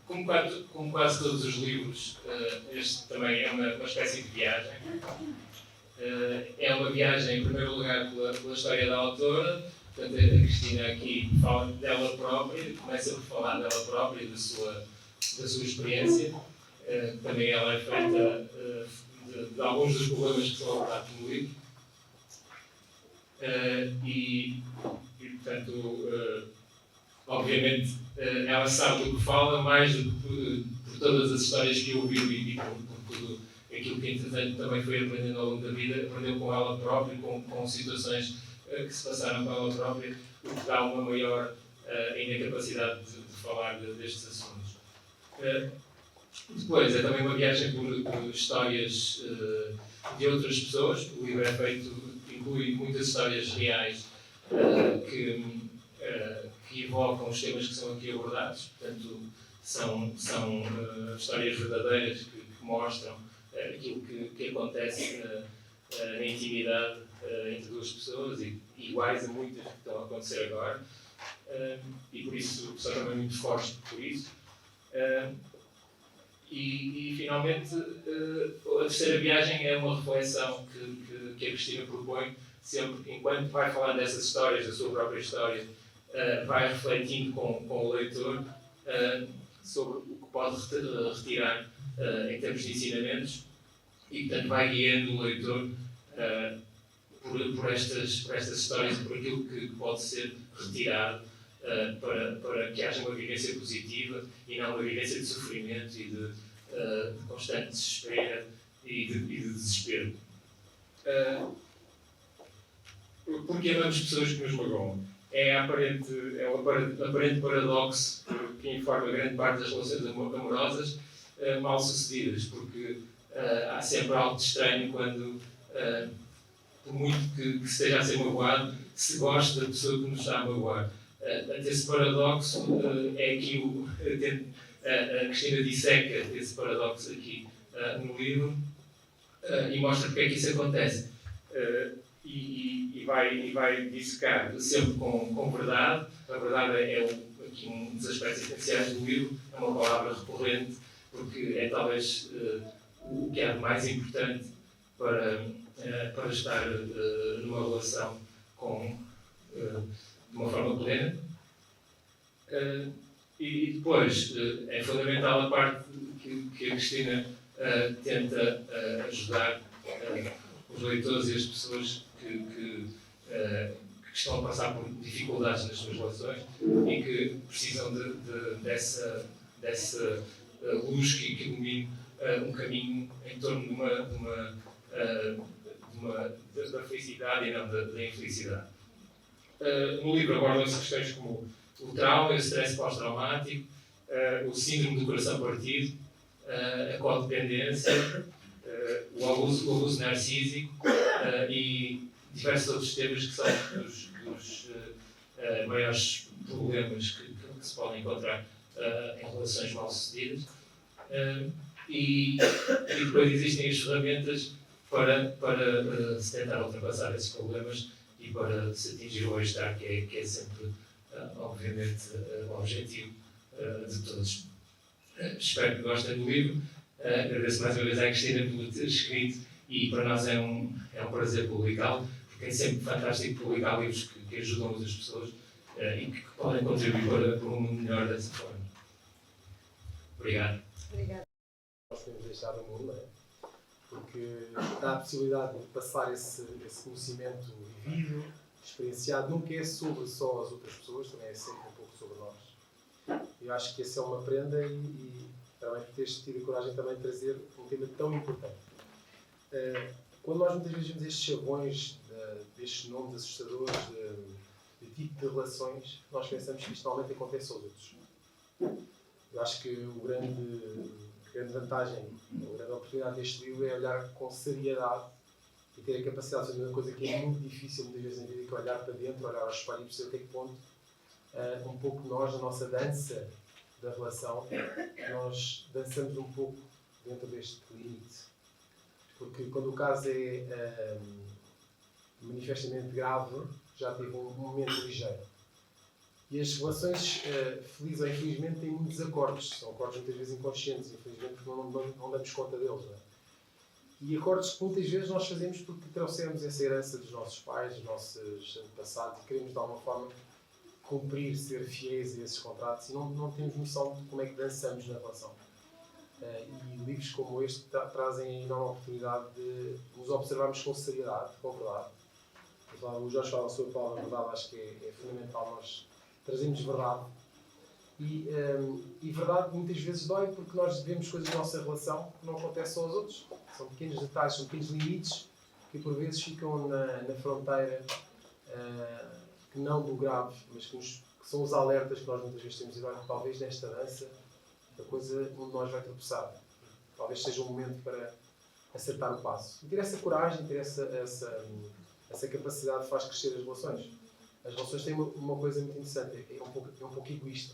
Como quase todos os livros, este também é uma espécie de viagem. É uma viagem, em primeiro lugar, pela história da autora. Portanto, a Cristina aqui fala dela própria, começa por falar dela própria e da sua experiência. Também ela é feita de alguns dos problemas que são abordados no livro. Portanto, obviamente, ela sabe do que fala, mais do que por todas as histórias que ouviu e por tudo aquilo que, entretanto, também foi aprendendo ao longo da vida, aprendeu com ela própria, com situações que se passaram com ela própria, o que dá uma maior ainda capacidade de falar destes assuntos. Depois, é também uma viagem por histórias de outras pessoas. O livro é feito, inclui muitas histórias reais que evocam os temas que são aqui abordados. Portanto, são histórias verdadeiras que mostram aquilo que acontece na intimidade entre duas pessoas, e iguais a muitas que estão a acontecer agora. E por isso, são também muito fortes por isso. E finalmente, a terceira viagem é uma reflexão que a Cristina propõe, sempre, enquanto vai falar dessas histórias, da sua própria história, vai refletindo com o leitor sobre o que pode retirar em termos de ensinamentos, e portanto vai guiando o leitor por estas histórias e por aquilo que pode ser retirado para que haja uma vivência positiva e não uma vivência de sofrimento e de constante desespero e de desespero. Porque amamos pessoas que nos magoam. É um aparente paradoxo que informa grande parte das relações amorosas mal sucedidas, porque há sempre algo de estranho quando, por muito que esteja a ser magoado, se gosta da pessoa que nos está a magoar. Esse paradoxo é aqui a Cristina disseca esse paradoxo aqui no livro e mostra porque é que isso acontece. E vai dissecar sempre com verdade. A verdade é aqui um dos aspectos essenciais do livro, é uma palavra recorrente, porque é talvez o que há de mais importante para estar numa relação de uma forma plena. E depois é fundamental a parte que a Cristina tenta ajudar os leitores e as pessoas que estão a passar por dificuldades nas suas relações e que precisam dessa luz que ilumine um caminho em torno da felicidade e não da infelicidade. No livro abordam-se questões como o trauma, o stress pós-traumático, o síndrome do coração partido, a codependência, o abuso narcísico e diversos outros temas que são dos maiores problemas que se podem encontrar em relações mal-sucedidas. E depois existem as ferramentas para se tentar ultrapassar esses problemas e para se atingir o bem-estar, que é sempre, obviamente, o objetivo de todos. Espero que gostem do livro. Agradeço mais uma vez à Cristina por ter escrito, e para nós é um prazer publicá-lo, porque é sempre fantástico publicar livros que ajudam outras pessoas e que podem contribuir para um mundo melhor dessa forma. Obrigado. Obrigada. Nós podemos deixar no mundo, não é? Porque dá a possibilidade de passar esse conhecimento vivido, experienciado. Nunca é sobre só as outras pessoas, também é sempre um pouco sobre nós. Eu acho que essa é uma prenda e também por teres tido a coragem também de trazer um tema tão importante. Quando nós muitas vezes vemos estes chavões destes nomes assustadores de tipo de relações, nós pensamos que isto normalmente acontece aos outros. Eu acho que a grande vantagem, a grande oportunidade deste livro é olhar com seriedade e ter a capacidade de fazer uma coisa que é muito difícil muitas vezes na vida, que é olhar para dentro, olhar ao espelho e perceber até que ponto um pouco nós, na nossa dança da relação, nós dançamos um pouco dentro deste limite. Porque quando o caso é manifestamente grave, já teve um momento ligeiro. E as relações, felizes ou infelizmente, têm muitos acordos. São acordos muitas vezes inconscientes, infelizmente, porque não damos conta deles. Não é? E acordos que muitas vezes nós fazemos porque trouxemos essa herança dos nossos pais, dos nossos antepassados, e queremos de alguma forma cumprir, ser fiéis a esses contratos e não temos noção de como é que dançamos na relação. E livros como este trazem a enorme oportunidade de nos observarmos com seriedade, com verdade. O Jorge fala sobre a palavra verdade, acho que é fundamental nós trazermos verdade. E verdade muitas vezes dói porque nós vemos coisas da nossa relação que não acontecem só aos outros. São pequenos detalhes, são pequenos limites que por vezes ficam na fronteira, que não do grave, mas que são os alertas que nós muitas vezes temos. E talvez nesta dança a coisa onde nós vai tropeçar. Talvez seja um momento para acertar o passo. E ter essa coragem, ter essa capacidade faz crescer as relações. As relações têm uma coisa muito interessante, é um pouco egoísta.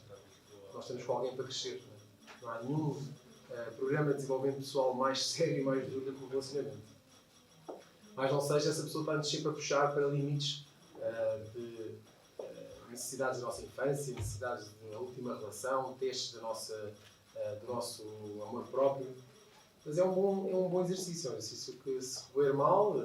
Nós estamos com alguém para crescer. Não há nenhum programa de desenvolvimento pessoal mais sério e mais duro do que o relacionamento. Mas não seja, essa pessoa está-nos sempre a puxar para limites de necessidades da nossa infância, necessidades da última relação, testes do nosso amor próprio. Mas é um bom exercício, que se correr mal,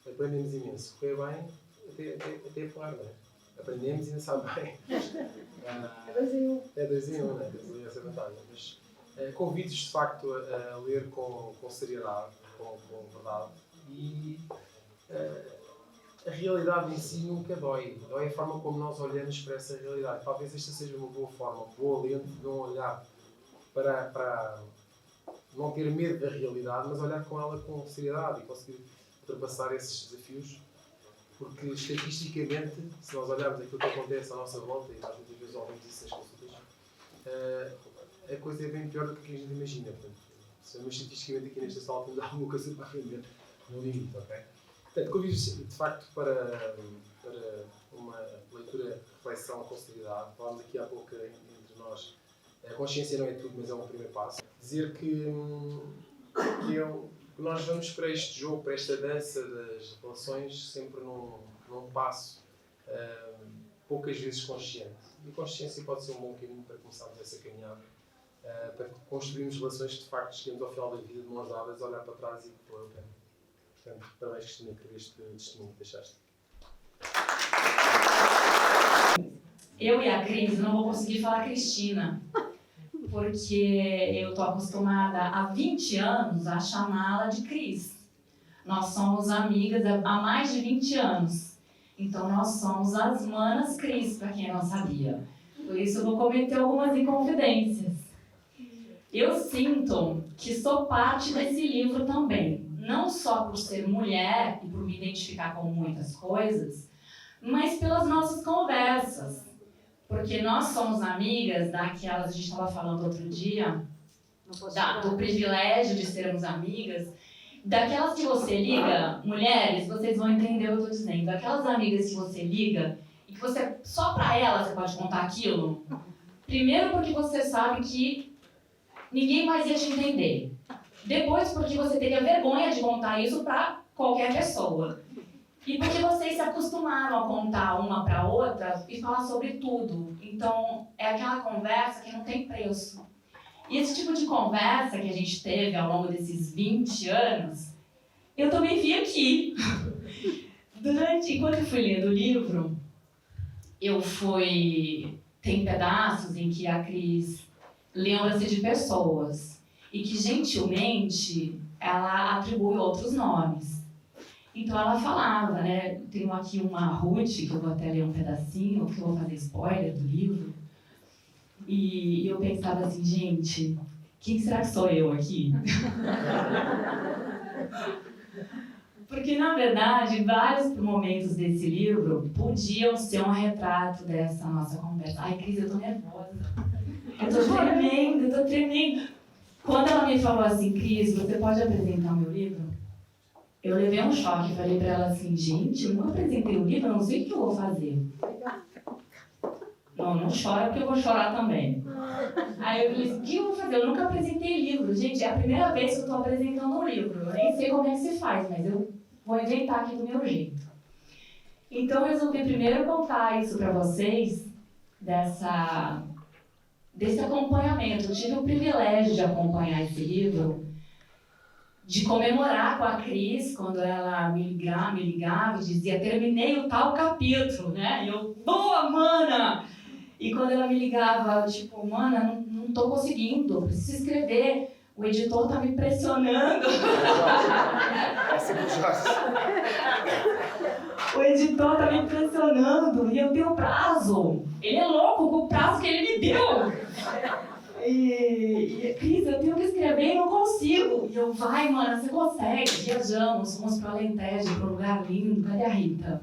aprendemos imenso. Se correr bem, até é claro, não é? Aprendemos e ainda sabe bem. É 2 em 1. É 2 em 1, não é? Temos ali essa vantagem. Mas convido-vos, de facto, a ler com seriedade, com verdade. E a realidade em si nunca dói. Dói a forma como nós olhamos para essa realidade. Talvez esta seja uma boa forma, um bom alento de não olhar para não ter medo da realidade, mas olhar com ela com seriedade e conseguir ultrapassar esses desafios. Porque, estatisticamente, se nós olharmos aquilo que acontece à nossa volta, e nós muitas vezes ouvimos isso nas consultas, a coisa é bem pior do que a gente imagina. Portanto, se mas estatisticamente aqui nesta sala temos alguma coisa para aprender no limite, ok? Portanto, convido-vos, de facto, para uma leitura, reflexão com seriedade. Falámos aqui há pouco entre nós, a consciência não é tudo, mas é um primeiro passo. Dizer que nós vamos para este jogo, para esta dança das relações, sempre num passo poucas vezes consciente. E a consciência pode ser um bom caminho para começarmos essa caminhada, para construirmos relações que de facto cheguemos ao final da vida de mãos dadas, olhar para trás e que valeu a pena. Portanto, parabéns, Cristina, por este testemunho que deixaste. Eu e a Cris não vou conseguir falar Cristina, porque eu estou acostumada há 20 anos a chamá-la de Cris. Nós somos amigas há mais de 20 anos. Então nós somos as manas Cris, para quem não sabia. Por isso eu vou cometer algumas inconfidências. Eu sinto que sou parte desse livro também. Não só por ser mulher e por me identificar com muitas coisas, mas pelas nossas conversas. Porque nós somos amigas daquelas, a gente estava falando outro dia, do privilégio de sermos amigas, daquelas que você liga, mulheres, vocês vão entender o que eu estou dizendo, daquelas amigas que você liga e que você, só para ela você pode contar aquilo. Primeiro porque você sabe que ninguém mais ia te entender. Depois porque você teria vergonha de contar isso para qualquer pessoa. E porque vocês se acostumaram a contar uma para outra e falar sobre tudo. Então, é aquela conversa que não tem preço. E esse tipo de conversa que a gente teve ao longo desses 20 anos, eu também vi aqui. Enquanto eu fui lendo o livro, tem pedaços em que a Cris lembra-se de pessoas e que, gentilmente, ela atribui outros nomes. Então ela falava, né? Tenho aqui uma Ruth, que eu vou até ler um pedacinho, que eu vou fazer spoiler do livro. E eu pensava assim, gente, quem será que sou eu aqui? Porque, na verdade, vários momentos desse livro podiam ser um retrato dessa nossa conversa. Ai, Cris, eu tô nervosa. Eu tô tremendo. Quando ela me falou assim, Cris, você pode apresentar o meu livro? Eu levei um choque, falei pra ela assim, gente, eu nunca apresentei o livro, eu não sei o que eu vou fazer. Não chora porque eu vou chorar também. Aí eu falei assim, o que eu vou fazer? Eu nunca apresentei livro. Gente, é a primeira vez que eu estou apresentando um livro. Eu nem sei como é que se faz, mas eu vou inventar aqui do meu jeito. Então eu resolvi primeiro contar isso pra vocês, desse acompanhamento. Eu tive o privilégio de acompanhar esse livro, de comemorar com a Cris, quando ela me ligava e dizia, terminei o tal capítulo, né? E eu, boa, mana! E quando ela me ligava, tipo, mana, não tô conseguindo, preciso escrever. O editor tá me pressionando. O editor tá me pressionando e eu tenho prazo. Ele é louco com o prazo que ele me deu. E Cris, eu tenho que escrever e não consigo. E eu, vai, mana, você consegue. Viajamos, fomos para Alentejo, para um lugar lindo. Cadê a Rita?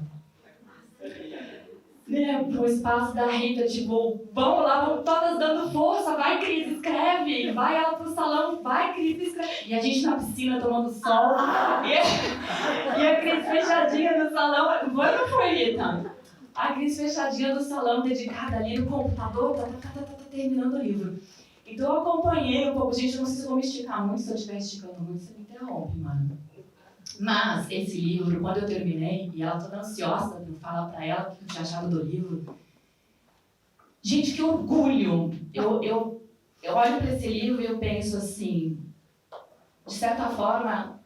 Pro espaço da Rita, tipo, vamos lá, vamos todas dando força, vai Cris, escreve, vai ela pro salão, vai Cris, escreve. E a gente na piscina tomando sol, e a Cris fechadinha no salão, foi ou não foi, Rita? A Cris fechadinha no salão, dedicada ali no computador, tá terminando o livro. Então eu acompanhei um pouco, gente, eu não sei se eu vou me esticar muito, se eu estiver esticando muito, você me interrompe, mano. Mas esse livro, quando eu terminei, e ela toda ansiosa para eu falar para ela o que eu tinha achado do livro, gente, que orgulho! Eu olho para esse livro e eu penso assim, de certa forma,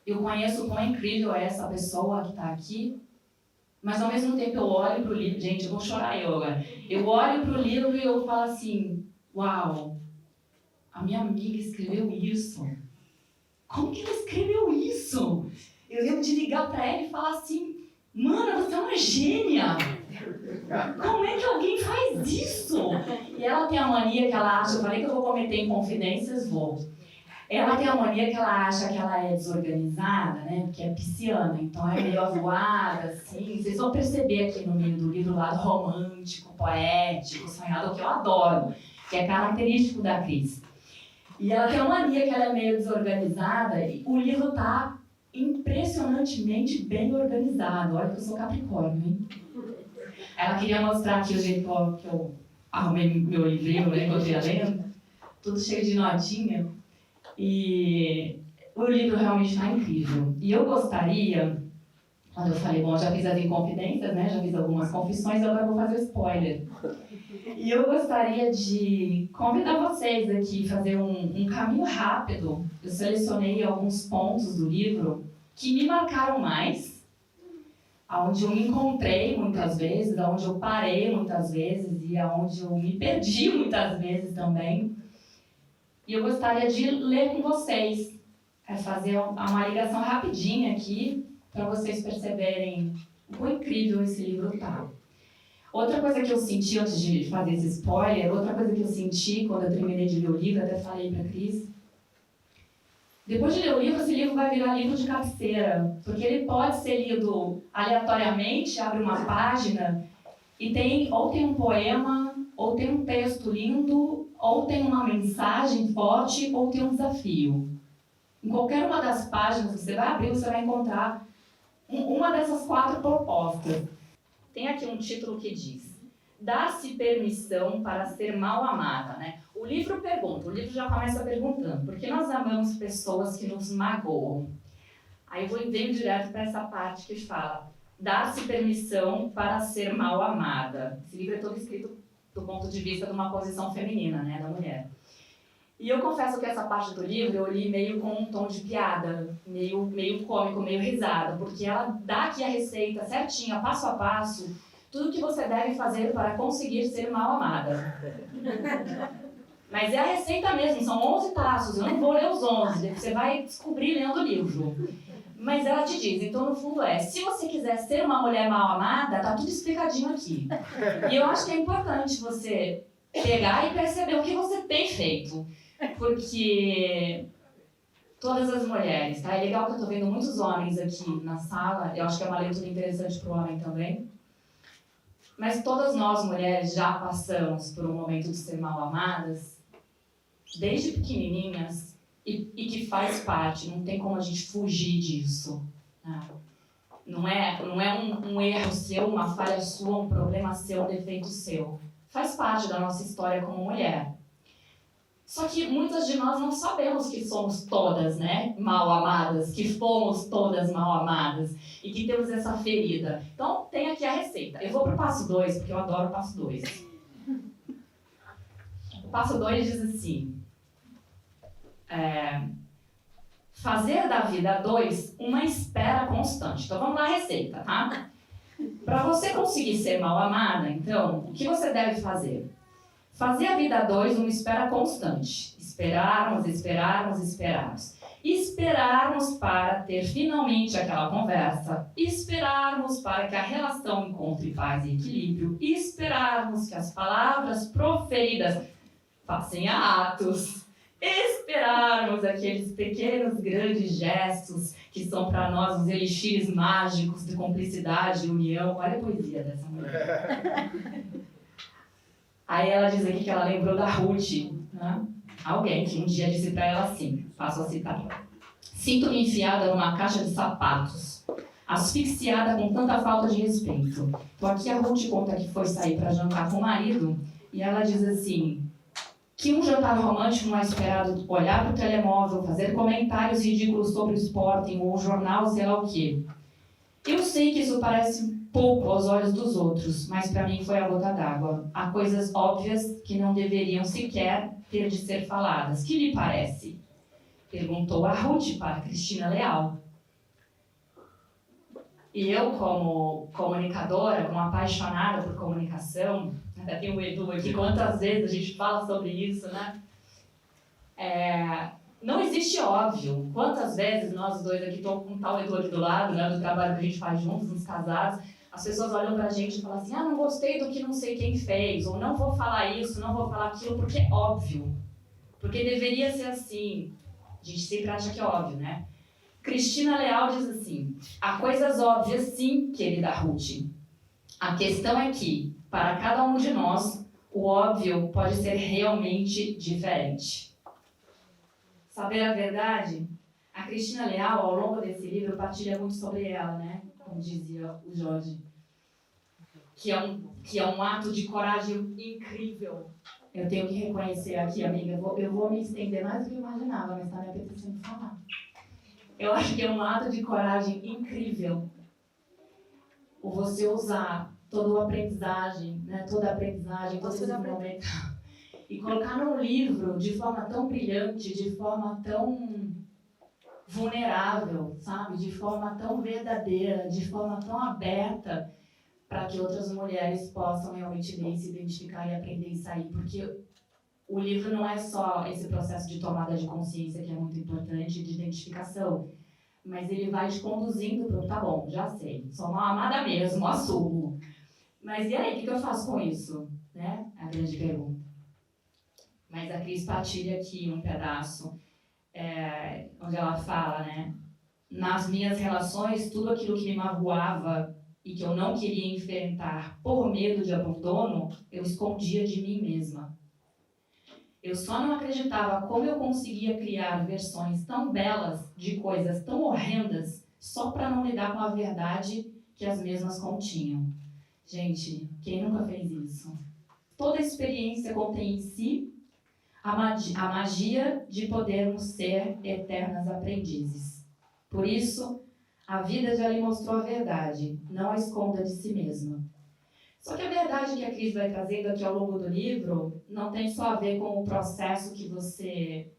eu conheço o quão incrível é essa pessoa que está aqui, mas ao mesmo tempo eu olho para o livro, gente, eu vou chorar eu agora, eu olho para o livro e eu falo assim, uau, a minha amiga escreveu isso. Como que ela escreveu isso? Eu lembro de ligar pra ela e falar assim, mana, você é uma gênia! Como é que alguém faz isso? E ela tem a mania que ela acha, eu falei que eu vou cometer inconfidências, vou. Ela tem a mania que ela acha que ela é desorganizada, né? Porque é pisciana, então é meio avoada, assim. Vocês vão perceber aqui no meio do livro o lado romântico, poético, sonhador, que eu adoro, que é característico da Cris. E ela tem uma mania que ela é meio desorganizada e o livro tá impressionantemente bem organizado. Olha que eu sou Capricórnio, hein? Ela queria mostrar aqui o jeito que eu arrumei meu livrinho, né, que eu ia lendo, tudo cheio de notinha. E o livro realmente está incrível. E eu gostaria, quando eu falei, bom, já fiz as inconfidências, né, já fiz algumas confissões, agora eu vou fazer o spoiler. E eu gostaria de convidar vocês aqui a fazer um caminho rápido. Eu selecionei alguns pontos do livro que me marcaram mais, aonde eu me encontrei muitas vezes, aonde eu parei muitas vezes e aonde eu me perdi muitas vezes também. E eu gostaria de ler com vocês, fazer uma ligação rapidinha aqui para vocês perceberem o quão incrível esse livro tá. Outra coisa que eu senti antes de fazer esse spoiler, outra coisa que eu senti quando eu terminei de ler o livro, até falei para a Cris, depois de ler o livro, esse livro vai virar livro de cabeceira, porque ele pode ser lido aleatoriamente, abre uma página e ou tem um poema, ou tem um texto lindo, ou tem uma mensagem forte, ou tem um desafio. Em qualquer uma das páginas que você vai abrir, você vai encontrar uma dessas 4 propostas. Tem aqui um título que diz, dá-se permissão para ser mal amada, né? O livro pergunta, o livro já começa perguntando, por que nós amamos pessoas que nos magoam? Aí eu venho direto para essa parte que fala, dá-se permissão para ser mal amada. Esse livro é todo escrito do ponto de vista de uma posição feminina, né, da mulher. E eu confesso que essa parte do livro eu li meio com um tom de piada, meio cômico, meio risada, porque ela dá aqui a receita certinha, passo a passo, tudo que você deve fazer para conseguir ser mal amada. Mas é a receita mesmo, são 11 passos, eu não vou ler os 11, você vai descobrir lendo o livro. Mas ela te diz, então no fundo se você quiser ser uma mulher mal amada, tá tudo explicadinho aqui. E eu acho que é importante você pegar e perceber o que você tem feito. Porque todas as mulheres, tá? É legal que eu tô vendo muitos homens aqui na sala, eu acho que é uma leitura interessante pro homem também. Mas todas nós, mulheres, já passamos por um momento de ser mal amadas, desde pequenininhas, e que faz parte, não tem como a gente fugir disso. Né? Não é um erro seu, uma falha sua, um problema seu, um defeito seu. Faz parte da nossa história como mulher. Só que muitas de nós não sabemos que somos todas, né, mal amadas, que fomos todas mal amadas e que temos essa ferida. Então, tem aqui a receita. Eu vou pro passo 2, porque eu adoro o passo 2. O passo 2 diz assim: fazer da vida 2 uma espera constante. Então vamos lá a receita, tá? Para você conseguir ser mal amada, então, o que você deve fazer? Fazer a vida 2 uma espera constante. Esperarmos, esperarmos, esperarmos. Esperarmos para ter finalmente aquela conversa. Esperarmos para que a relação encontre paz e equilíbrio. Esperarmos que as palavras proferidas passem a atos. Esperarmos aqueles pequenos, grandes gestos que são para nós os elixires mágicos de cumplicidade e união. Olha a poesia dessa mulher. Aí ela diz aqui que ela lembrou da Ruth, né? Alguém que um dia disse para ela assim, passo a citar: sinto-me enfiada numa caixa de sapatos, asfixiada com tanta falta de respeito. Então aqui a Ruth conta que foi sair para jantar com o marido e ela diz assim, que um jantar romântico não é esperado olhar para o telemóvel, fazer comentários ridículos sobre o Sporting ou o jornal, sei lá o quê. Eu sei que isso parece pouco aos olhos dos outros, mas para mim foi a gota d'água. Há coisas óbvias que não deveriam sequer ter de ser faladas. Que lhe parece? Perguntou a Ruth para Cristina Leal. E eu, como comunicadora, como apaixonada por comunicação, até tem o Edu aqui, quantas vezes a gente fala sobre isso, né? Não existe óbvio. Quantas vezes nós dois aqui, estou com o tal Edu aqui do lado, né, do trabalho que a gente faz juntos, nos casados, as pessoas olham pra gente e falam assim, não gostei do que não sei quem fez, ou não vou falar isso, não vou falar aquilo, porque é óbvio. Porque deveria ser assim. A gente sempre acha que é óbvio, né? Cristina Leal diz assim, há coisas óbvias sim, querida Ruth. A questão é que, para cada um de nós, o óbvio pode ser realmente diferente. Saber a verdade? A Cristina Leal, ao longo desse livro, partilha muito sobre ela, né? Como dizia o Jorge. Que é um ato de coragem incrível. Eu tenho que reconhecer aqui, amiga, eu vou me estender mais do que eu imaginava, mas está me apetecendo falar. Eu acho que é um ato de coragem incrível o você usar toda a aprendizagem, né? Todo esse momento, e colocar num livro de forma tão brilhante, de forma tão vulnerável, sabe? De forma tão verdadeira, de forma tão aberta, para que outras mulheres possam realmente ler, se identificar e aprender e sair. Porque o livro não é só esse processo de tomada de consciência, que é muito importante, de identificação, mas ele vai te conduzindo para tá bom, já sei, sou uma amada mesmo, assumo. Mas e aí, o que eu faço com isso? Né? A grande pergunta. Mas a Cris partilha aqui um pedaço, onde ela fala, né? Nas minhas relações, tudo aquilo que me magoava e que eu não queria enfrentar por medo de abandono, eu escondia de mim mesma. Eu só não acreditava como eu conseguia criar versões tão belas de coisas tão horrendas só para não lidar com a verdade que as mesmas continham. Gente, quem nunca fez isso? Toda experiência contém em si a magia de podermos ser eternas aprendizes. Por isso, a vida já lhe mostrou a verdade, não a esconda de si mesma. Só que a verdade que a Cris vai trazendo aqui ao longo do livro não tem só a ver com o processo que você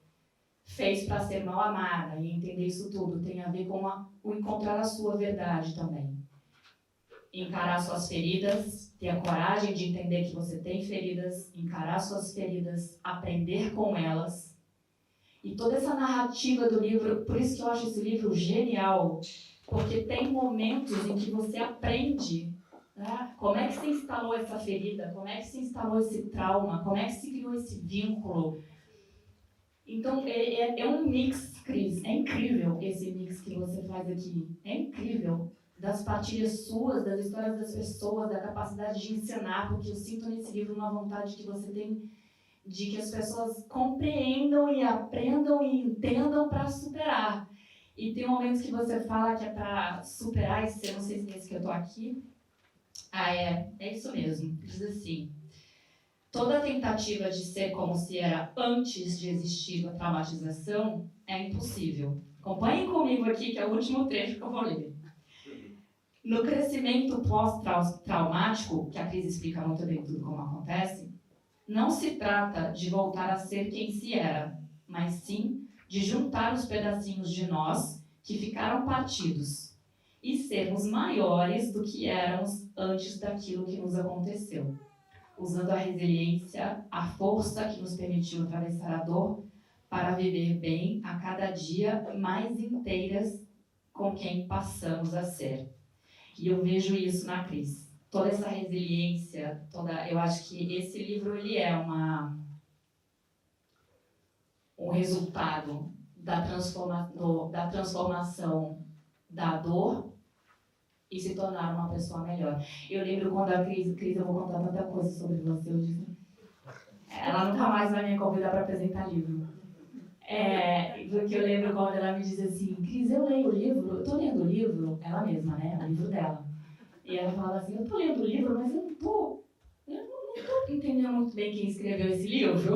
fez para ser mal amada e entender isso tudo. Tem a ver com o encontrar a sua verdade também. Encarar suas feridas, ter a coragem de entender que você tem feridas, encarar suas feridas, aprender com elas. E toda essa narrativa do livro, por isso que eu acho esse livro genial, porque tem momentos em que você aprende, né? Como é que se instalou essa ferida, como é que se instalou esse trauma, como é que se criou esse vínculo. Então, é um mix, Cris, é incrível esse mix que você faz aqui, é incrível. Das partilhas suas, das histórias das pessoas, da capacidade de ensinar, porque eu sinto nesse livro uma vontade que você tem de que as pessoas compreendam e aprendam e entendam para superar. E tem momentos que você fala que é para superar, e eu não sei se é esse que eu tô aqui. É isso mesmo. Diz assim, toda tentativa de ser como se era antes de existir a traumatização é impossível. Acompanhem comigo aqui, que é o último trecho que eu vou ler. No crescimento pós-traumático, que a Cris explica muito bem tudo como acontece, Não se trata de voltar a ser quem se era, mas sim de juntar os pedacinhos de nós que ficaram partidos e sermos maiores do que éramos antes daquilo que nos aconteceu, usando a resiliência, a força que nos permitiu atravessar a dor para viver bem a cada dia mais inteiras com quem passamos a ser. E eu vejo isso na Cris. Toda essa resiliência, eu acho que esse livro ele é um resultado da transformação da dor e se tornar uma pessoa melhor. Eu lembro quando a Cris, eu vou contar tanta coisa sobre você hoje. Ela nunca mais vai me convidar para apresentar livro. Porque eu lembro quando ela me diz assim, Cris, eu leio o livro, eu tô lendo o livro, ela mesma, né, o livro dela. E ela fala assim, eu tô lendo o livro, mas eu não tô entendendo muito bem quem escreveu esse livro.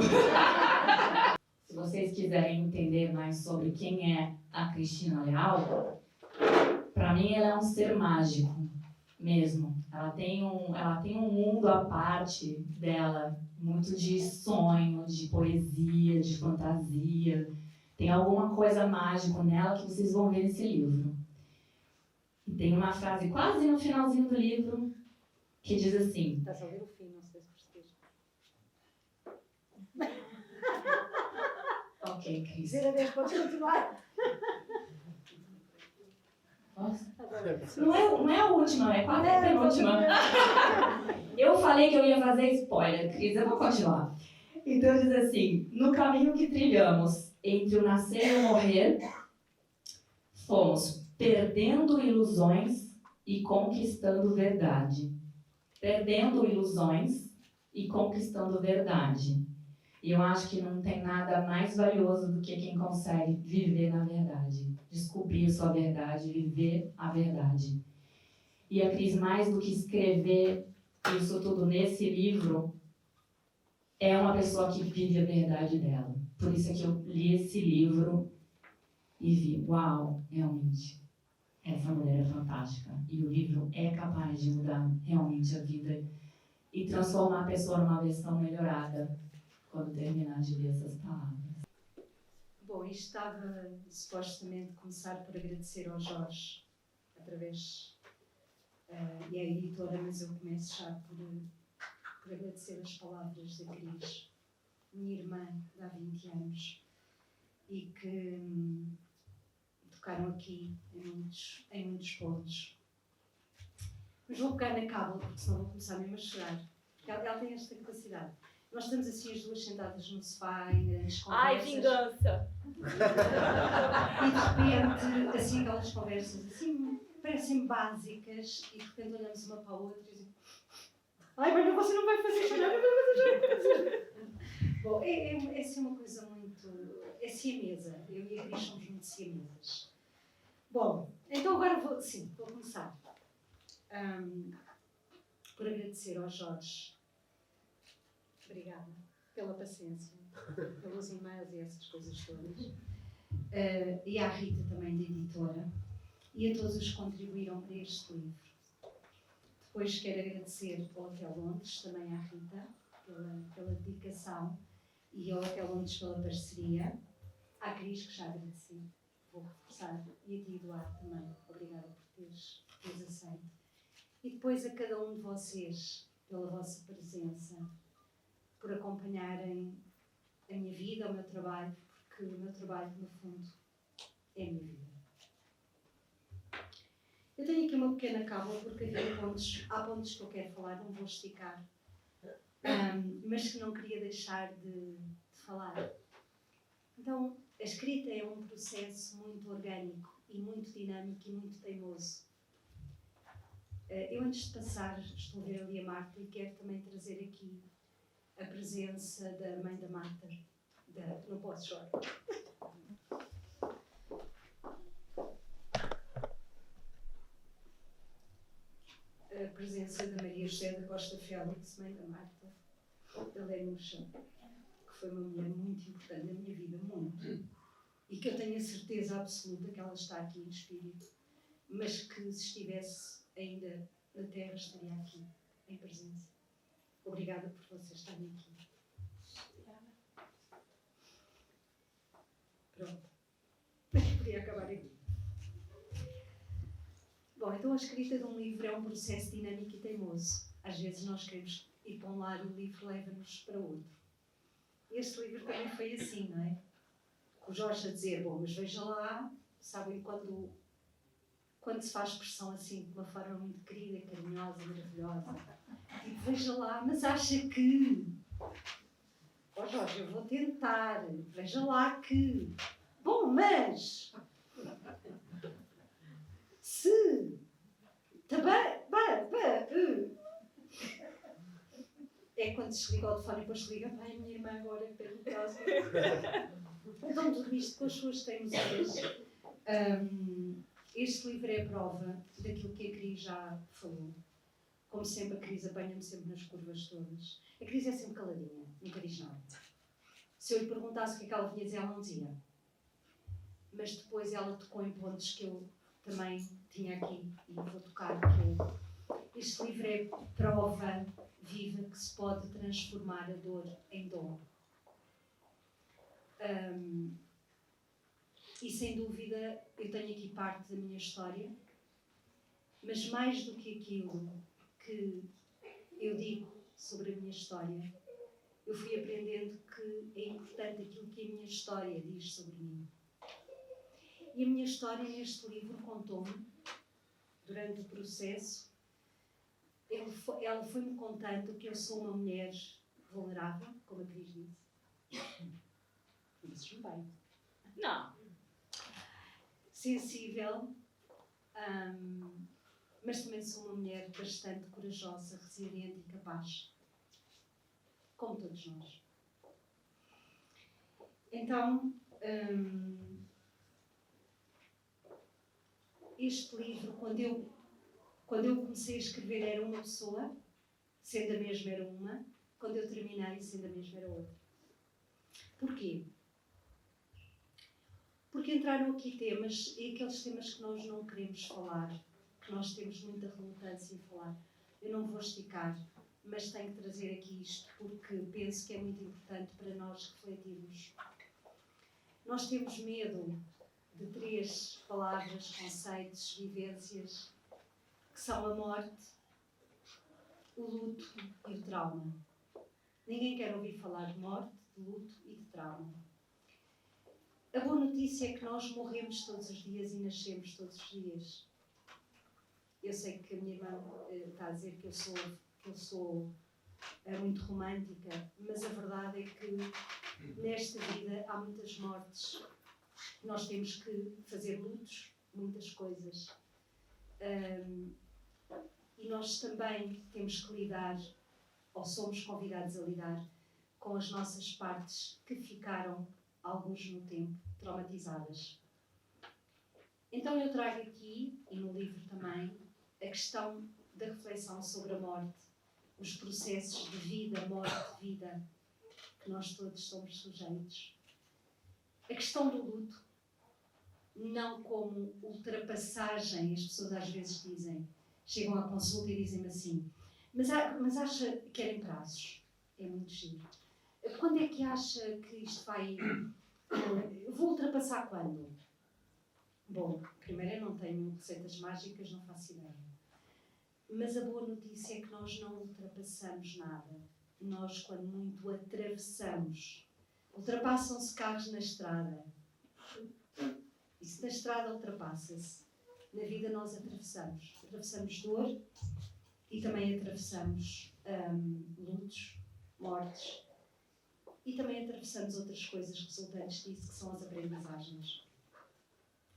Se vocês quiserem entender mais sobre quem é a Cristina Leal, para mim ela é um ser mágico mesmo. Ela tem um mundo à parte dela, muito de sonho, de poesia, de fantasia. Tem alguma coisa mágica nela que vocês vão ver nesse livro. E tem uma frase quase no finalzinho do livro que diz assim... Está a ouvir o fim, não sei se percebes. Ok, Cris. Dizer adeus, podes continuar. Posso? Não é a última, é quase a penúltima. Eu falei que eu ia fazer spoiler, Cris, eu vou continuar. Então diz assim, no caminho que trilhamos entre o nascer e o morrer, fomos perdendo ilusões e conquistando verdade. Perdendo ilusões e conquistando verdade. E eu acho que não tem nada mais valioso do que quem consegue viver na verdade. Descobrir a sua verdade, viver a verdade. E a Cris, mais do que escrever isso tudo nesse livro, é uma pessoa que vive a verdade dela. Por isso é que eu li esse livro e vi, uau, realmente, essa mulher é fantástica. E o livro é capaz de mudar realmente a vida e transformar a pessoa numa versão melhorada quando terminar de ler essas palavras. Bom, isto estava supostamente começar por agradecer ao Jorge, através e à editora, mas eu começo já por agradecer as palavras da Cris, minha irmã de há 20 anos, e que tocaram aqui em muitos pontos. Mas vou pegar na cábula, porque senão vou começar mesmo a chorar. Porque ela tem esta capacidade. Nós estamos assim as duas sentadas no sofá, em grandes conversas. Ai, vingança! E de repente, assim, aquelas conversas assim, parecem básicas, e de repente olhamos uma para a outra e dizemos: ai, mas você não vai fazer chorar, não vai fazer. Bom, é assim uma coisa muito... é siamesa. Eu e a Cris somos muito siamesas. Bom, então agora vou começar. Por agradecer ao Jorge. Obrigada pela paciência, pelos e-mails e essas coisas todas. E à Rita também, da editora. E a todos os que contribuíram para este livro. Depois quero agradecer ao Hotel Londres, também à Rita, pela dedicação, e ao Hotel Londres pela parceria. À Cris, que já agradeci, vou reforçar, e a ti, Eduardo, também. Obrigada por teres aceito. E depois a cada um de vocês, pela vossa presença, por acompanharem a minha vida, o meu trabalho, porque o meu trabalho, no fundo, é a minha vida. Eu tenho aqui uma pequena cábula, porque há pontos que eu quero falar, não vou esticar, mas que não queria deixar de falar. Então, a escrita é um processo muito orgânico e muito dinâmico e muito teimoso. Eu, antes de passar, estou a ver ali a Marta e quero também trazer aqui a presença da mãe da Marta. Não posso chorar. A presença da Maria José da Costa Félix, mãe da Marta, da Lenuxa, que foi uma mulher muito importante na minha vida, muito. E que eu tenho a certeza absoluta que ela está aqui em espírito, mas que se estivesse ainda na Terra estaria aqui, em presença. Obrigada por vocês estarem aqui. Pronto. Podia acabar aqui. Bom, então a escrita de um livro é um processo dinâmico e teimoso. Às vezes nós queremos ir para um lado e o livro leva-nos para outro. Este livro também foi assim, não é? O Jorge a dizer, bom, mas veja lá, sabem, quando se faz expressão assim, de uma forma muito querida, carinhosa, maravilhosa, tipo, veja lá, mas acha que... Ó Jorge, eu vou tentar, veja lá que... Bom, mas... Se... Também... É quando se liga ao telefone e depois se liga, pai, a minha irmã agora pergunta-se. Então, tudo isto com as suas teimosias. Este livro é a prova daquilo que a Cris já falou. Como sempre, a Cris apanha-me sempre nas curvas todas. A Cris é sempre caladinha, nunca diz nada. Se eu lhe perguntasse o que é que ela vinha dizer, ela não dizia. Mas depois ela tocou em pontos que eu também tinha aqui e vou tocar. Este livro é prova viva que se pode transformar a dor em dom. E sem dúvida eu tenho aqui parte da minha história, mas mais do que aquilo que eu digo sobre a minha história, eu fui aprendendo que é importante aquilo que a minha história diz sobre mim. E a minha história neste livro contou-me, durante o processo, ela foi-me contando que eu sou uma mulher vulnerável, como a Cris disse. Dizes-me bem. Não. Sensível, mas também sou uma mulher bastante corajosa, resiliente e capaz. Como todos nós. Então, este livro, quando eu comecei a escrever, era uma pessoa, sendo a mesma era uma, quando eu terminei, sendo a mesma era outra. Porquê? Porque entraram aqui temas, e aqueles temas que nós não queremos falar, que nós temos muita relutância em falar. Eu não vou esticar, mas tenho que trazer aqui isto, porque penso que é muito importante para nós refletirmos. Nós temos medo de 3 palavras, conceitos, vivências, que são a morte, o luto e o trauma. Ninguém quer ouvir falar de morte, de luto e de trauma. A boa notícia é que nós morremos todos os dias e nascemos todos os dias. Eu sei que a minha irmã está a dizer que eu sou muito romântica, mas a verdade é que nesta vida há muitas mortes. Nós temos que fazer lutos, muitas coisas. E nós também temos que lidar, ou somos convidados a lidar, com as nossas partes que ficaram, alguns no tempo, traumatizadas. Então eu trago aqui, e no livro também, a questão da reflexão sobre a morte, os processos de vida, morte, vida, que nós todos somos sujeitos. A questão do luto, não como ultrapassagem, as pessoas às vezes dizem, chegam à consulta e dizem-me assim, mas acha que querem prazos? É muito giro. Quando é que acha que isto vai... vou ultrapassar quando? Bom, primeiro eu não tenho receitas mágicas, não faço ideia. Mas a boa notícia é que nós não ultrapassamos nada. Nós, quando muito, atravessamos. Ultrapassam-se carros na estrada. Isso na estrada ultrapassa-se. Na vida nós atravessamos. Atravessamos dor e também atravessamos lutos, mortes. E também atravessamos outras coisas resultantes disso, que são as aprendizagens.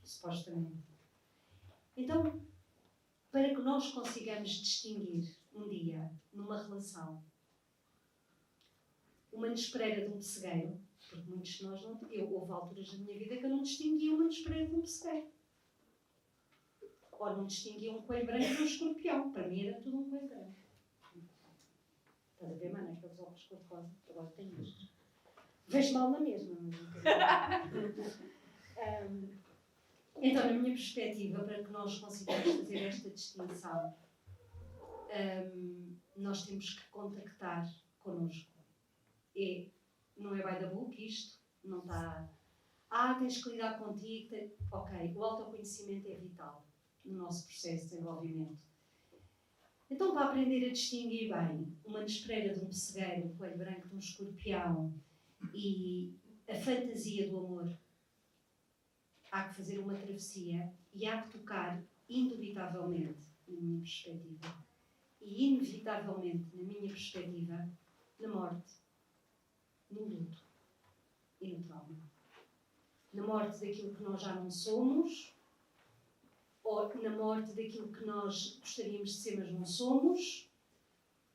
Supostamente. Então, para que nós consigamos distinguir um dia, numa relação, uma nespreira de um pessegueiro, porque muitos de nós não... houve alturas da minha vida que eu não distinguia uma nespreira de um pessegueiro. Ou não distinguia um coelho branco de um escorpião. Para mim era tudo um coelho branco. Estás a ver, mano? Aqueles óculos cor-de-rosa. Agora tenho isto. Vejo mal na mesma. Então, na minha perspectiva, para que nós consigamos fazer esta distinção, nós temos que contactar connosco. É não é by the book isto, não está... tens que lidar contigo. Ok, o autoconhecimento é vital no nosso processo de desenvolvimento. Então, para aprender a distinguir bem uma nespreira de um pessegueiro, um coelho branco de um escorpião e a fantasia do amor, há que fazer uma travessia e há que tocar, indubitavelmente, na minha perspectiva, e inevitavelmente, na minha perspectiva, na morte, no luto e no trauma. Na morte daquilo que nós já não somos, ou na morte daquilo que nós gostaríamos de ser, mas não somos,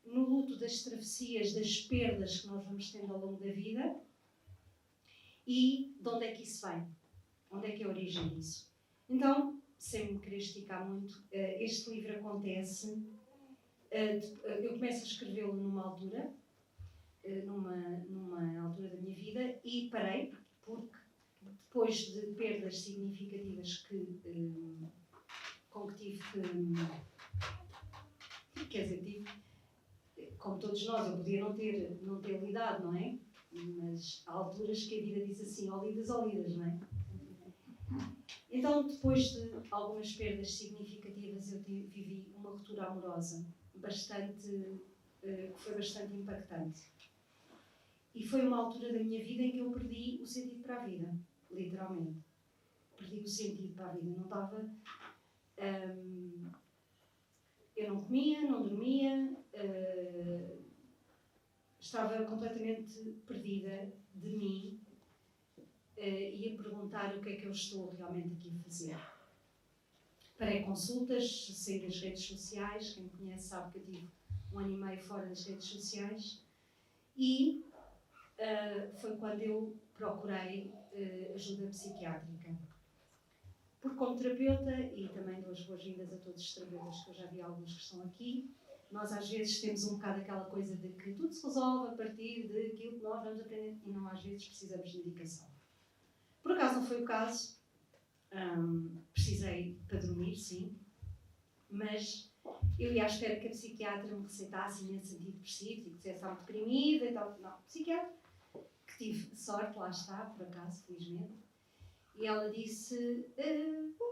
no luto das travessias, das perdas que nós vamos tendo ao longo da vida, e de onde é que isso vem? Onde é que é a origem disso? Então, sem me querer esticar muito, este livro acontece, eu começo a escrevê-lo numa altura da minha vida, e parei, porque depois de perdas significativas com que tive como todos nós, eu podia não ter lidado, não é? Mas há alturas que a vida diz assim, ó lidas, não é? Então, depois de algumas perdas significativas, eu vivi uma ruptura amorosa que foi bastante impactante. E foi uma altura da minha vida em que eu perdi o sentido para a vida, literalmente. Perdi o sentido para a vida. Não estava... eu não comia, não dormia, estava completamente perdida de mim e a perguntar o que é que eu estou realmente aqui a fazer. Parei consultas, saí das redes sociais, quem me conhece sabe que eu tive 1 ano e meio fora das redes sociais, e foi quando eu procurei ajuda psiquiátrica. Porque como terapeuta, e também dou as boas-vindas a todos os terapeutas, que eu já vi alguns que estão aqui, nós às vezes temos um bocado aquela coisa de que tudo se resolve a partir daquilo que nós vamos aprender, e não, às vezes precisamos de medicação. Por acaso não foi o caso, precisei para dormir, sim, mas eu ia à espera que a psiquiatra me receitasse imensos antidepressivos e que dissesse estava deprimida e tal. Não, psiquiatra, que tive sorte, lá está, por acaso, felizmente. E ela disse,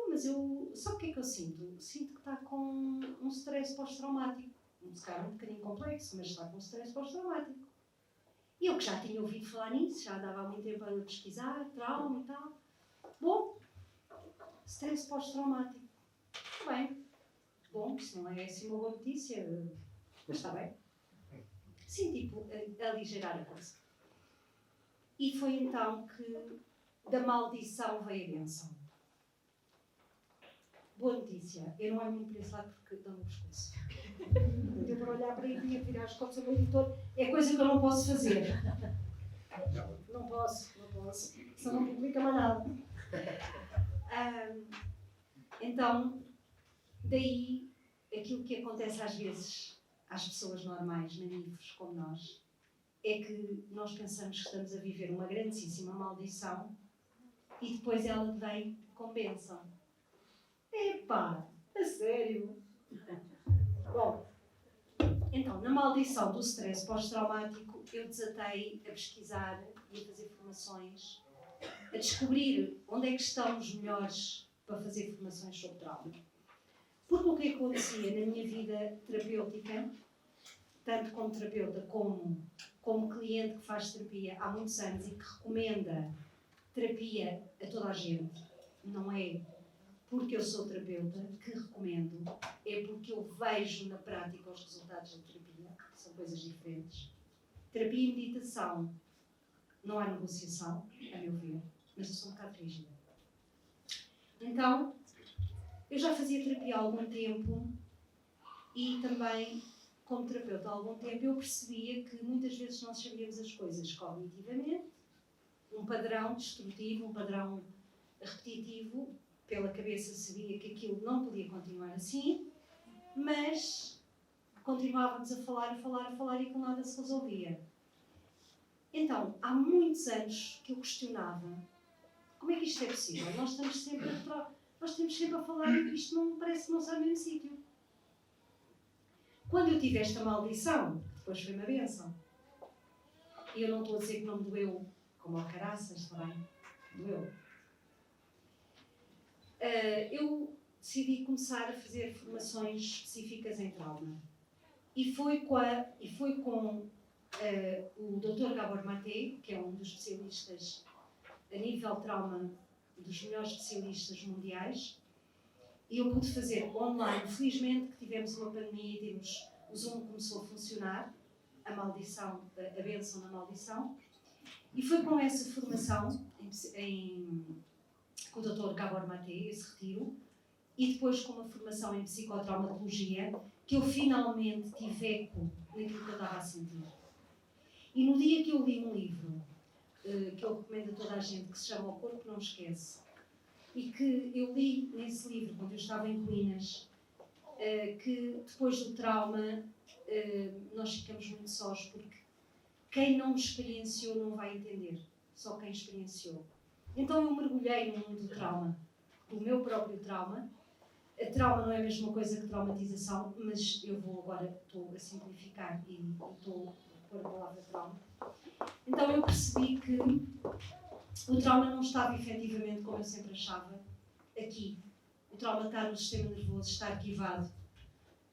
mas sabe o que é que eu sinto? Sinto que está com um stress pós-traumático. Se calhar um bocadinho complexo, mas está com um stress pós-traumático. E eu que já tinha ouvido falar nisso, já andava há muito tempo a pesquisar, trauma e tal. Bom, stress pós-traumático. Está bem. Bom, se não é assim uma boa notícia, mas está bem. Sim, tipo, aligerar a coisa. E foi então que da maldição veio a bênção. Boa notícia. Eu não olho muito para esse lado porque dou no pescoço. Deu para olhar para aí e tinha que virar as costas ao meu editor. É coisa que eu não posso fazer. Não posso. Senão não publica mais nada. Então, daí, aquilo que acontece às vezes às pessoas normais, naníferos como nós, é que nós pensamos que estamos a viver uma grandíssima maldição e depois ela vem com bênção. Epá, a sério? Bom, então, na maldição do stress pós-traumático, eu desatei a pesquisar e a fazer formações, a descobrir onde é que estão os melhores para fazer formações sobre trauma. Porque o que acontecia na minha vida terapêutica, tanto como terapeuta como cliente que faz terapia há muitos anos e que recomenda terapia a toda a gente, não é porque eu sou terapeuta que recomendo, é porque eu vejo na prática os resultados da terapia, que são coisas diferentes. Terapia e meditação, não há negociação, a meu ver, mas eu sou um bocado rígida. Então, eu já fazia terapia há algum tempo e também, como terapeuta há algum tempo, eu percebia que muitas vezes nós sabíamos as coisas cognitivamente, um padrão destrutivo, um padrão repetitivo, pela cabeça sabia que aquilo não podia continuar assim, mas continuávamos a falar e com nada se resolvia. Então, há muitos anos que eu questionava como é que isto é possível? Nós estamos sempre a falar e isto não parece que não sai no mesmo sítio. Quando eu tive esta maldição, depois foi uma bênção, E eu não estou a dizer que não me doeu como ao caraças, está bem? Doeu. Eu decidi começar a fazer formações específicas em trauma. E foi com o Dr. Gabor Mate, que é um dos especialistas a nível trauma, dos melhores especialistas mundiais, e eu pude fazer online. Felizmente que tivemos uma pandemia e o Zoom começou a funcionar, a bênção na maldição, e foi com essa formação com o Dr. Gabor Mate, esse retiro, e depois com uma formação em psicotraumatologia, que eu finalmente tive eco naquilo que eu estava a sentir. E no dia que eu li um livro, que eu recomendo a toda a gente, que se chama O Corpo Não Esquece, e que eu li nesse livro, quando eu estava em ruínas, que depois do trauma nós ficamos muito sós, porque quem não experienciou não vai entender, só quem experienciou. Então eu mergulhei no mundo do trauma, do meu próprio trauma. A trauma não é a mesma coisa que traumatização, mas eu estou a simplificar e estou a pôr a palavra trauma. Então eu percebi que o trauma não estava efetivamente, como eu sempre achava, aqui. O trauma está no sistema nervoso, está arquivado.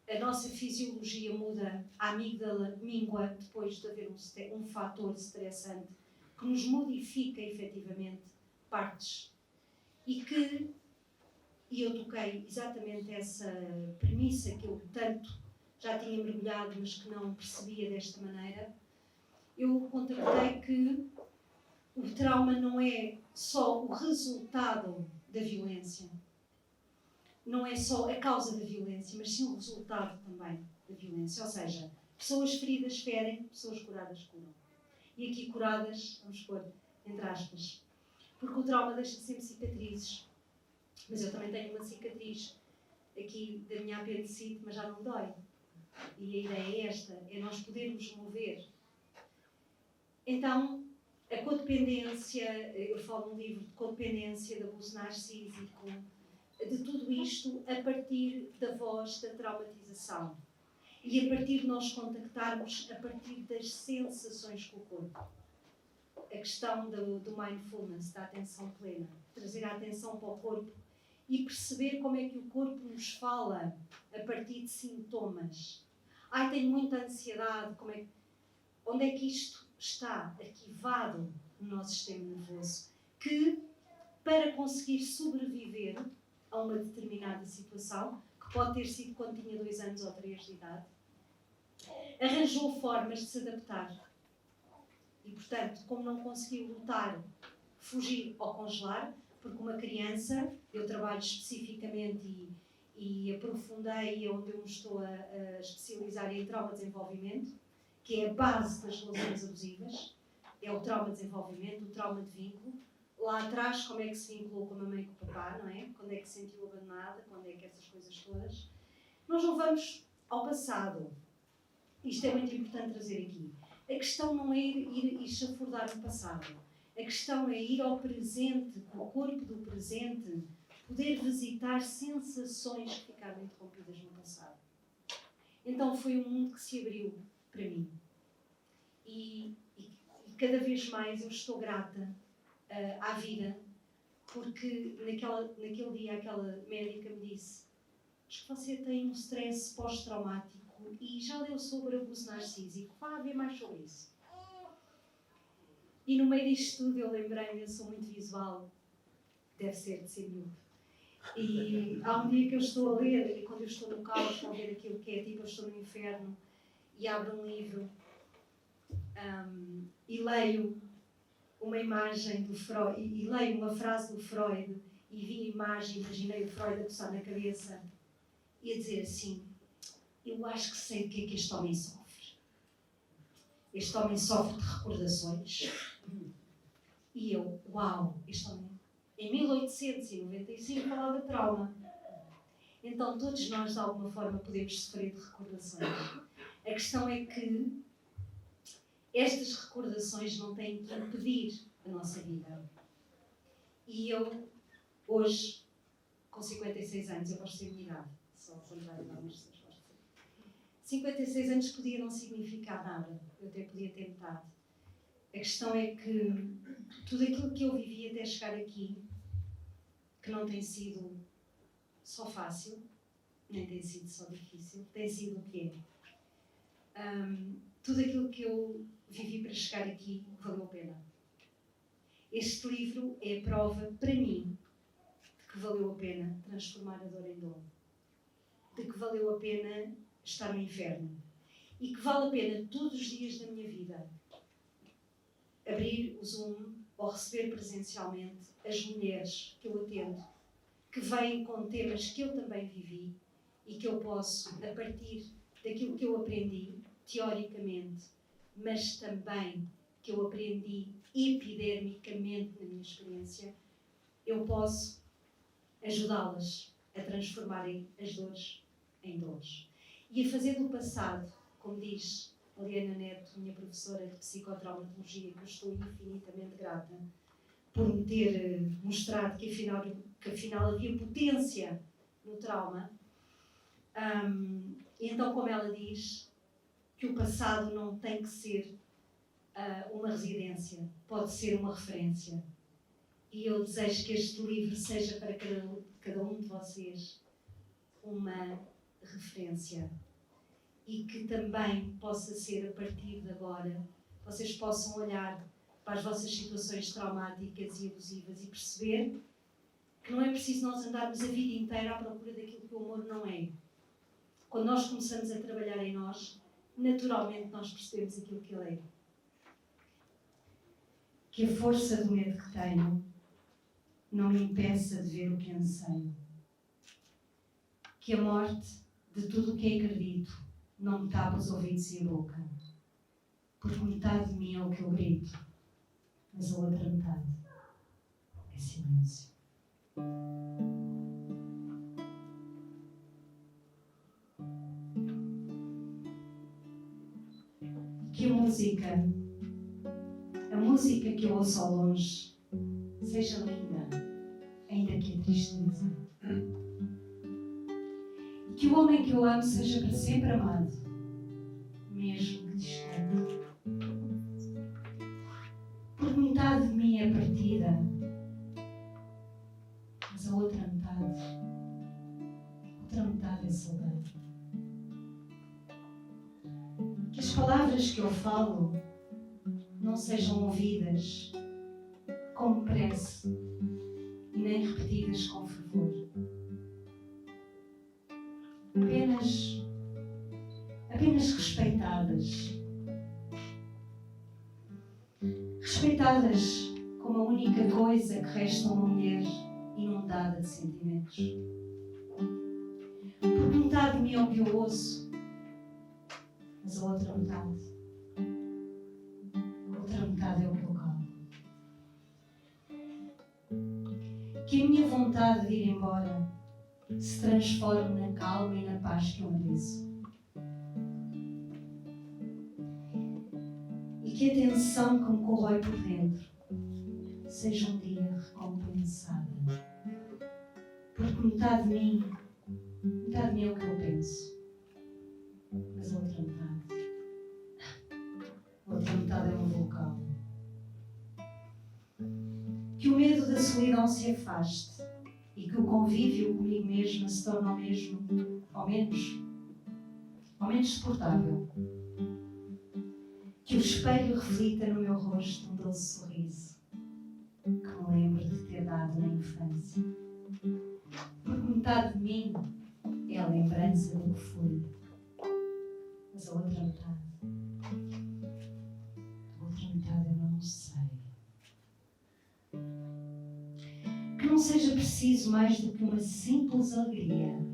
A nossa fisiologia muda, a amígdala mingua depois de haver um fator estressante que nos modifica efetivamente partes. E eu toquei exatamente essa premissa que eu tanto já tinha mergulhado, mas que não percebia desta maneira. Eu contactei que o trauma não é só o resultado da violência, não é só a causa da violência, mas sim o resultado também da violência. Ou seja, pessoas feridas ferem, pessoas curadas curam. E aqui curadas, vamos pôr entre aspas, porque o trauma deixa sempre cicatrizes. Mas eu também tenho uma cicatriz aqui da minha apendicite, mas já não me dói. E a ideia é esta, é nós podermos mover. Então, a codependência, eu falo num livro de codependência, de abuso narcísico, de tudo isto a partir da voz da traumatização. E a partir de nós contactarmos a partir das sensações com o corpo. A questão do mindfulness, da atenção plena. Trazer a atenção para o corpo e perceber como é que o corpo nos fala a partir de sintomas. Ai, tenho muita ansiedade, onde é que isto está arquivado no nosso sistema nervoso? Que, para conseguir sobreviver a uma determinada situação, que pode ter sido quando tinha 2 anos ou 3 de idade, arranjou formas de se adaptar. E, portanto, como não conseguiu lutar, fugir ou congelar, porque uma criança, eu trabalho especificamente e aprofundei onde eu me estou a especializar em trauma-desenvolvimento, que é a base das relações abusivas, é o trauma-desenvolvimento, o trauma de vínculo. Lá atrás, como é que se vinculou com a mamãe e com o papá, não é? Quando é que se sentiu abandonada, quando é que essas coisas todas. Nós não vamos ao passado. Isto é muito importante trazer aqui. A questão não é ir chafurdar no passado. A questão é ir ao presente, com o corpo do presente, poder visitar sensações que ficaram interrompidas no passado. Então foi um mundo que se abriu para mim. E cada vez mais eu estou grata à vida, porque naquele dia aquela médica me disse: acho que você tem um stress pós-traumático e já leu sobre abuso narcísico, vá ver mais sobre isso. E no meio disto tudo eu lembrei-me, eu sou muito visual, deve ser de ser miúdo. E há um dia que eu estou a ler, e quando eu estou no caos, estou a ver aquilo que é, tipo, eu estou no inferno, e abro um livro e leio uma imagem do Freud, e leio uma frase do Freud, e vi a imagem, imaginei o Freud a coçar na cabeça, e a dizer assim: eu acho que sei o que é que este homem sofre. Este homem sofre de recordações. E eu, uau, este homem, em 1895, falava de trauma. Então, todos nós, de alguma forma, podemos sofrer de recordações. A questão é que estas recordações não têm que impedir a nossa vida. E eu, hoje, com 56 anos, eu gosto de ser minha idade, só ao contrário de algumas pessoas gostam de ser. 56 anos podia não significar nada, eu até podia ter metade. A questão é que tudo aquilo que eu vivi até chegar aqui, que não tem sido só fácil, nem tem sido só difícil, tem sido o que é. Tudo aquilo que eu vivi para chegar aqui valeu a pena. Este livro é a prova, para mim, de que valeu a pena transformar a dor em dom. De que valeu a pena estar no inferno. E que vale a pena, todos os dias da minha vida, abrir o Zoom ou receber presencialmente as mulheres que eu atendo, que vêm com temas que eu também vivi e que eu posso, a partir daquilo que eu aprendi, teoricamente, mas também que eu aprendi epidermicamente na minha experiência, eu posso ajudá-las a transformarem as dores em dores. E a fazer do passado, como diz a Liana Neto, minha professora de psicotraumatologia, que eu estou infinitamente grata, por me ter mostrado que afinal havia potência no trauma. E então, como ela diz, que o passado não tem que ser uma residência, pode ser uma referência. E eu desejo que este livro seja para cada um de vocês uma referência. E que também possa ser, a partir de agora, vocês possam olhar para as vossas situações traumáticas e abusivas e perceber que não é preciso nós andarmos a vida inteira à procura daquilo que o amor não é. Quando nós começamos a trabalhar em nós, naturalmente nós percebemos aquilo que ele é. Que a força do medo que tenho não me impeça de ver o que anseio. Que a morte de tudo o que acredito não me tapa os ouvidos e a boca. Porque metade de mim é o que eu grito, mas a outra metade é silêncio. Que a música que eu ouço ao longe, seja linda, ainda que a tristeza. E que o homem que eu amo seja para sempre amado, mesmo que distante. Porque metade de mim é partida, mas a outra metade é saudade. Que as palavras que eu falo não sejam ouvidas como prece e nem repetidas com fervor. Apenas respeitadas. Respeitadas como a única coisa que resta a uma mulher inundada de sentimentos. Porque metade de mim é o que eu ouço, mas a outra metade é o que eu calo. Que a minha vontade de ir embora se transforme na calma e na paz que eu mereço. E que a tensão que me corrói por dentro seja um dia recompensada. Porque metade de mim é o que eu penso, mas a outra metade é um vulcão. Que o medo da solidão se afaste e que o convívio comigo mesma se torne ao menos suportável. Que o espelho reflita no meu rosto um doce sorriso que me lembre de ter dado na infância. Porque metade de mim é a lembrança do que fui, mas a outra metade eu não sei. Que não seja preciso mais do que uma simples alegria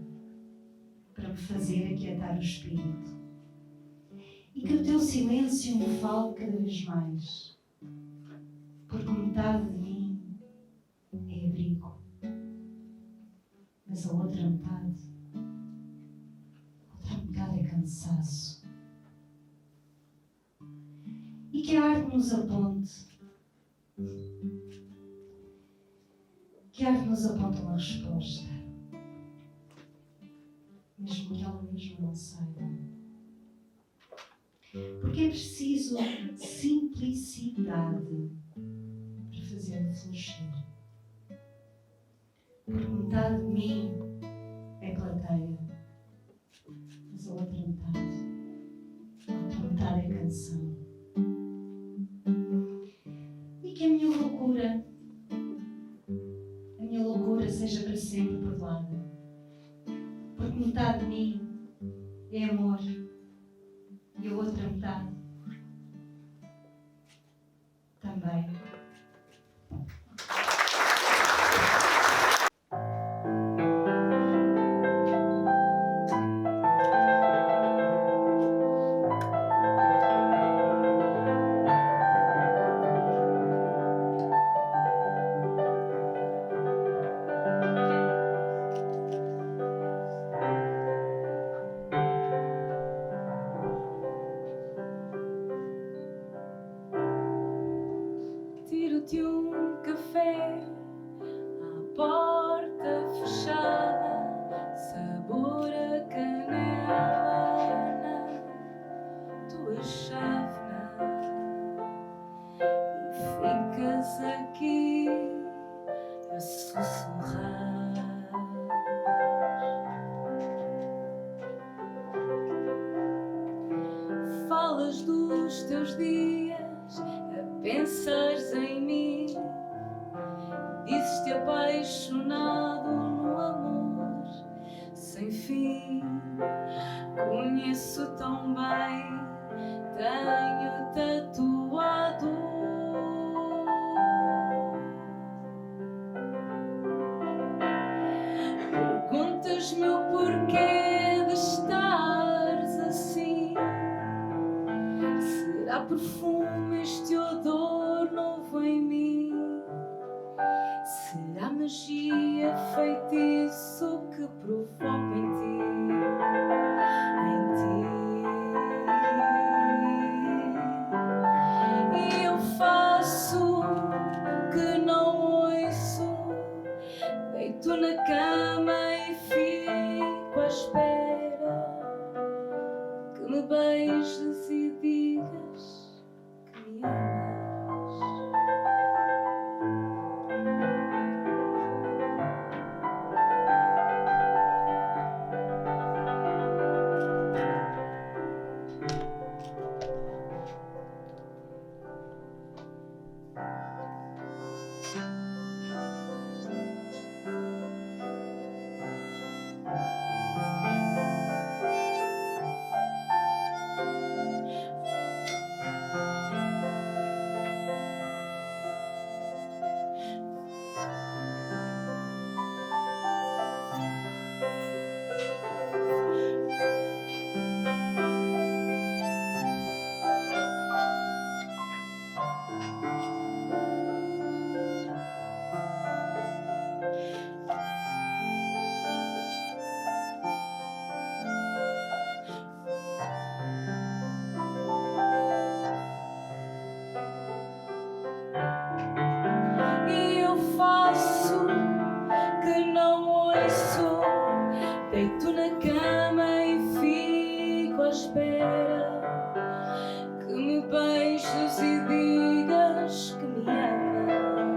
para me fazer aquietar o espírito. E que o teu silêncio me fale cada vez mais. Porque metade de mim é abrigo, mas a outra metade é cansaço. E que a arte nos aponte uma resposta, mesmo que ela mesma não saiba. Porque é preciso simplicidade para fazê-lo florescer. Porque metade de mim é plateia, mas a outra metade é canção. E que a minha loucura seja para sempre perdoada. Porque metade de mim é amor e a outra metade também. Tiro-te um café à porta fechada, sabor a canela na tua chávena, e ficas aqui a sussurrar. Falas dos teus dias a pensares em mim, dizes-te apaixonado no amor sem fim. Conheço tão bem, tenho tatuado perguntas-me o porquê de estares assim. Será perfume este odor novo em mim? Será magia, feitiço que provoca em ti? E eu faço que não ouço, deito na cama e fico à espera que me beijes e digas que me amas. E eu faço que não ouço, deito na cama e fico à espera que me beijes e digas que me amas.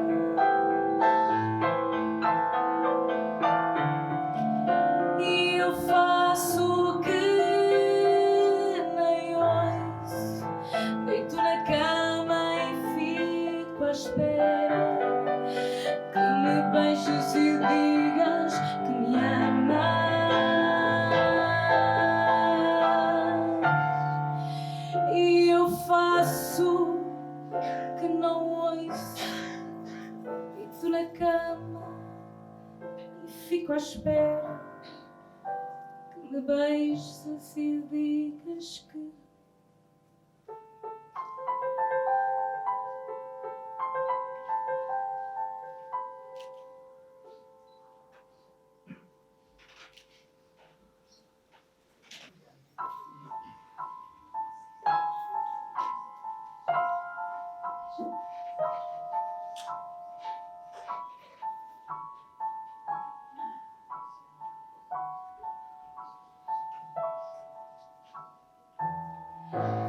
E eu faço que nem ouço, deito na cama e fico à espera que me beijes e digas que me amas. E eu faço que não ouço, deito na cama e fico à espera que me beijes e digas que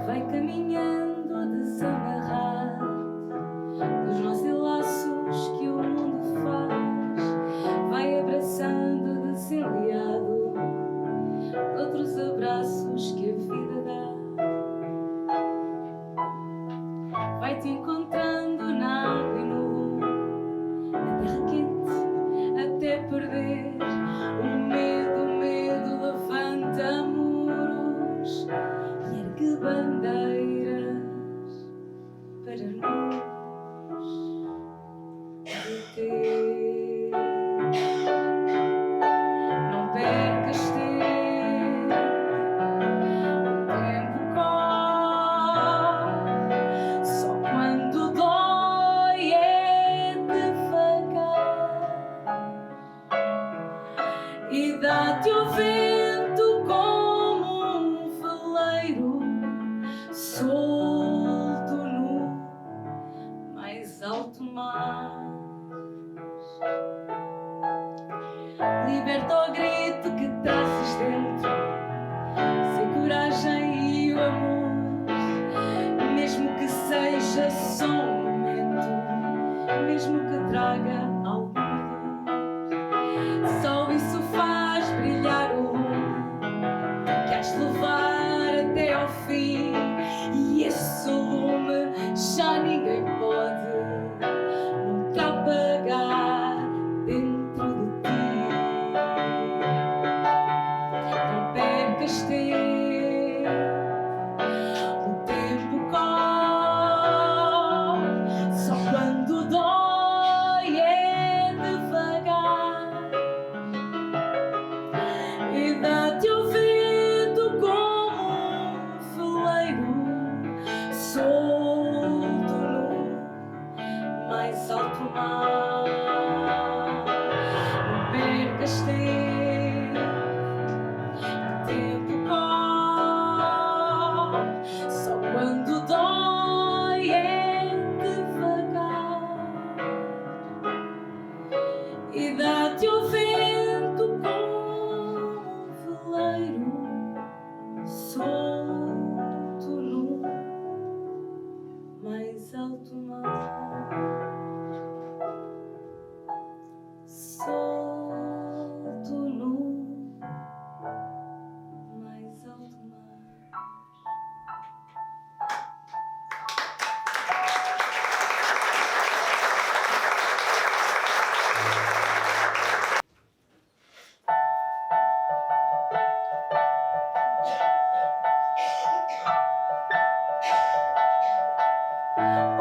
vai caminhando desamarrado dos nós e laços que o mundo faz, vai abraçando desenliado outros abraços que a vida dá. Vai-te encontrando na água e no lume, na terra quente, até perder o medo. O medo levanta muros e ergue bandeiras para nos deter. Não percas tempo, o tempo corre, só quando dói é devagar. E dá-te o vento como um veleiro solto no mais alto mar. Liberta o grito que trazes dentro, sem coragem e o amor, mesmo que seja só um momento, mesmo que traga alguma dor. Só isso faz brilhar o lume que has de levar até ao fim, e esse lume já ninguém pode nunca apagar dentro de ti. Não percas tempo, o tempo corre, só quando dói é devagar. E dá-te o vento como um veleiro solto no mais alto mar. Não percas tempo, o tempo corre, só quando dói é devagar. E dá-te o vento como um veleiro solto no mais alto mar. Solto no mais alto mar.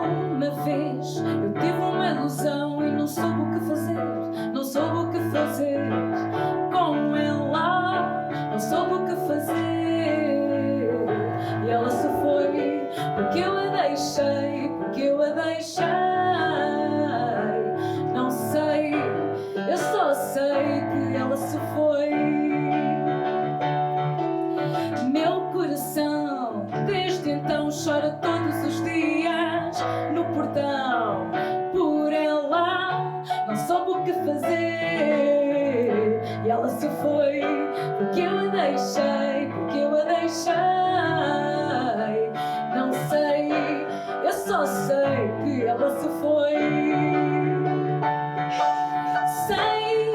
Uma vez eu tive uma ilusão e não soube o que fazer, não soube o que fazer com ela, não soube o que fazer. E ela se foi porque eu a deixei, porque eu a deixei. Não sei, eu só sei que ela se foi. Meu coração desde então chora todos os dias no portão por ela, não soube o que fazer. E ela se foi porque eu a deixei, porque eu a deixei. Não sei, eu só sei que ela se foi. Sei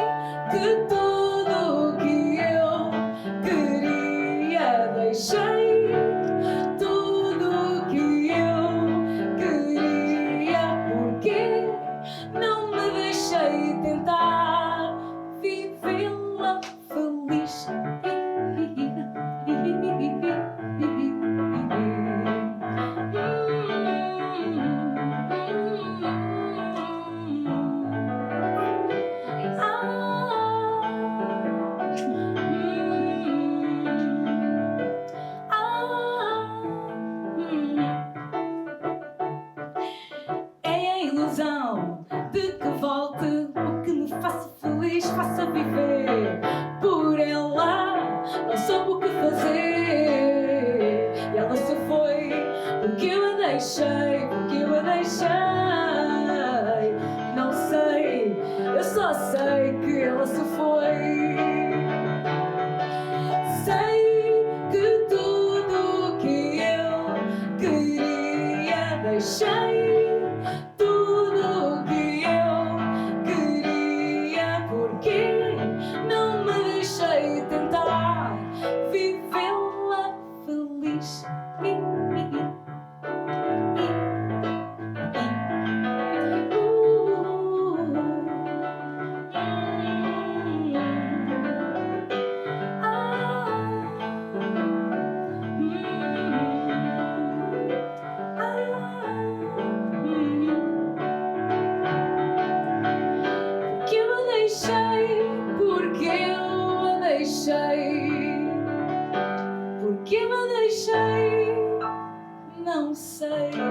que tudo o que eu queria deixei, tudo o que eu queria, porque não me deixei tentar vivê-la feliz. É a ilusão de que volte o que me faça feliz, faça viver por ela. Não soube o que fazer e ela se foi porque eu a deixei, porque eu a deixei. Não sei, eu só sei que ela se foi. Sei que tudo o que eu mais. Porque me deixei, não sei.